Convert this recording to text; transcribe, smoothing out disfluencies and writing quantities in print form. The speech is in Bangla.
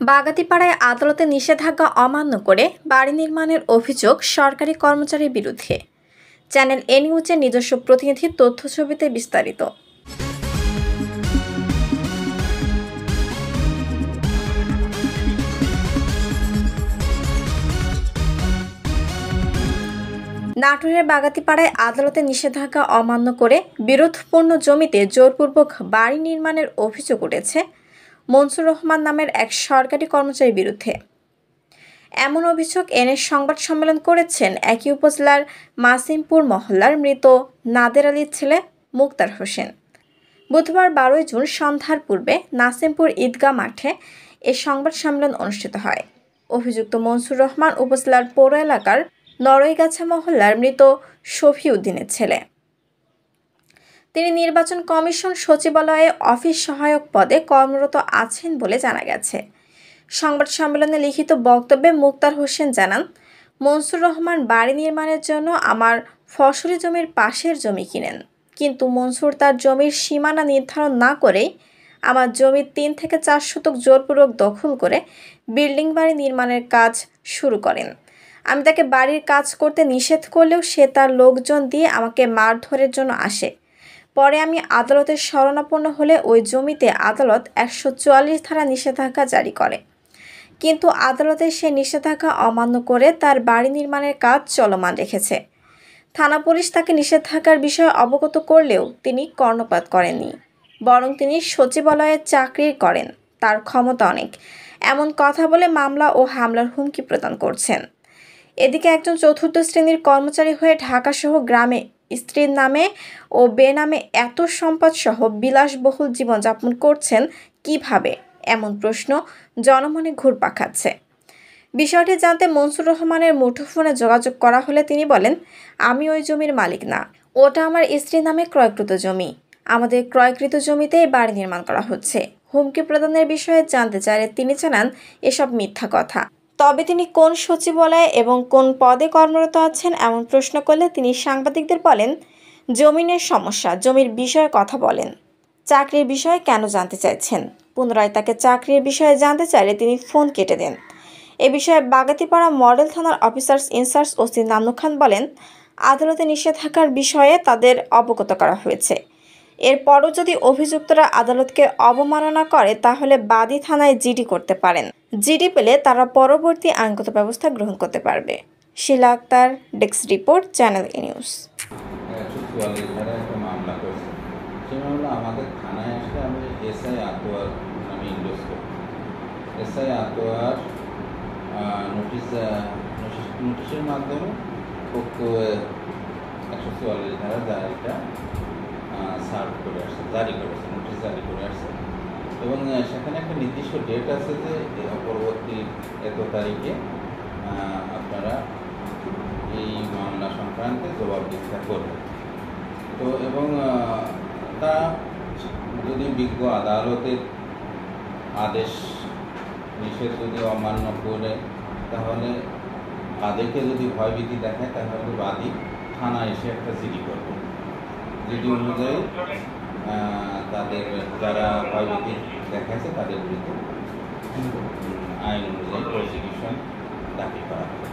বাগাতিপাড়ায় আদালতের নিষেধাজ্ঞা অমান্য করে বাড়ি নির্মাণের অভিযোগ সরকারি কর্মচারীর বিরুদ্ধে। চ্যানেল এ নিউজের নিজস্ব প্রতিনিধির তথ্যছবিতে বিস্তারিত। নাটোরের বাগাতিপাড়ায় আদালতের নিষেধাজ্ঞা অমান্য করে বিরোধপূর্ণ জমিতে জোরপূর্বক বাড়ি নির্মাণের অভিযোগ উঠেছে মনসুর রহমান নামের এক সরকারি কর্মচারীর বিরুদ্ধে। এমন অভিযোগ এনে সংবাদ সম্মেলন করেছেন একই উপজেলার মাসিমপুর মহল্লার মৃত নাদের আলীর ছেলে মুক্তার হোসেন। বুধবার 12 জুন সন্ধ্যার পূর্বে নাসিমপুর ঈদগাহ মাঠে এ সংবাদ সম্মেলন অনুষ্ঠিত হয়। অভিযুক্ত মনসুর রহমান উপজেলার পৌর এলাকার নরইগাছা মহল্লার মৃত শফি উদ্দিনের ছেলে। তিনি নির্বাচন কমিশন সচিবালয়ে অফিস সহায়ক পদে কর্মরত আছেন বলে জানা গেছে। সংবাদ সম্মেলনে লিখিত বক্তব্যে মুক্তার হোসেন জানান, মনসুর রহমান বাড়ি নির্মাণের জন্য আমার ফসলি জমির পাশের জমি কিনেন, কিন্তু মনসুর তার জমির সীমানা নির্ধারণ না করেই আমার জমির 3 থেকে 4 শতক জোরপূর্বক দখল করে বিল্ডিং বাড়ি নির্মাণের কাজ শুরু করেন। আমি তাকে বাড়ির কাজ করতে নিষেধ করলেও সে তার লোকজন দিয়ে আমাকে মারধরের জন্য আসে। পরে আমি আদালতের শরণাপন্ন হলে ওই জমিতে আদালত 144 ধারা নিষেধাজ্ঞা জারি করে, কিন্তু আদালতে সে নিষেধাজ্ঞা অমান্য করে তার বাড়ি নির্মাণের কাজ চলমান রেখেছে। থানা পুলিশ তাকে নিষেধাজ্ঞার বিষয়ে অবগত করলেও তিনি কর্ণপাত করেননি, বরং তিনি সচিবালয়ে চাকরি করেন, তার ক্ষমতা অনেক, এমন কথা বলে মামলা ও হামলার হুমকি প্রদান করছেন। এদিকে একজন চতুর্থ শ্রেণীর কর্মচারী হয়ে ঢাকাসহ গ্রামে স্ত্রীর নামে ও বেনামে এত সম্পদসহ বিলাসবহুল জীবনযাপন করছেন কিভাবে, এমন প্রশ্ন জনমনে ঘুরপাক খাচ্ছে। বিষয়টি জানতে মনসুর রহমানের মুঠোফোনে যোগাযোগ করা হলে তিনি বলেন, আমি ওই জমির মালিক না, ওটা আমার স্ত্রীর নামে ক্রয়কৃত জমি। আমাদের ক্রয়কৃত জমিতেই বাড়ি নির্মাণ করা হচ্ছে। হুমকি প্রদানের বিষয়ে জানতে চাইলে তিনি জানান, এসব মিথ্যা কথা। তবে তিনি কোন সচিবালয়ে এবং কোন পদে কর্মরত আছেন এমন প্রশ্ন করলে তিনি সাংবাদিকদের বলেন, জমিনের সমস্যা, জমির বিষয়ে কথা বলেন, চাকরির বিষয়ে কেন জানতে চাইছেন। পুনরায় তাকে চাকরির বিষয়ে জানতে চাইলে তিনি ফোন কেটে দেন। এ বিষয়ে বাগাতিপাড়া মডেল থানার অফিসার্স ইনচার্জ ওসি নান্নু খান বলেন, আদালতে নিষেধাজ্ঞার বিষয়ে তাদের অবগত করা হয়েছে। এরপরও যদি অভিযুক্তরা আদালতকে অবমাননা করে তাহলে বাদী থানায় জিডি করতে পারেন। জিডি পেলে তারা পরবর্তী আইনগত ব্যবস্থা গ্রহণ করতে পারবে। শিলা আক্তার, ডেস্ক রিপোর্ট, চ্যানেল এ নিউজ। আমাদের থানায় আসলে আমি এসআই আতোয়ার নামে ইন্ডোজ করি। এসআই আতোয়ার নোটিশের মাধ্যমে পক্ষ 144 ধারা জারিটা সার্ভ করে আসছে, জারি করেছে, নোটিশ জারি করে আসছে, এবং সেখানে একটা নির্দিষ্ট ডেট আছে যে পরবর্তী এত তারিখে আপনারা এই মামলা সংক্রান্তে জবাবদিহিতা করবেন। তো এবং তা যদি বিজ্ঞ আদালতের আদেশ নিষেধ যদি অমান্য করে তাহলে বাদীকে যদি ভয়ভীতি দেখায় তাহলে বাদী থানা এসে একটা জিডি করবে। জিডি অনুযায়ী তাদের যারা ভয়ভীতি দেখাচ্ছে তাদের বিরুদ্ধে আইন অনুযায়ী প্রসিকিউশন দাখিল করা হবে।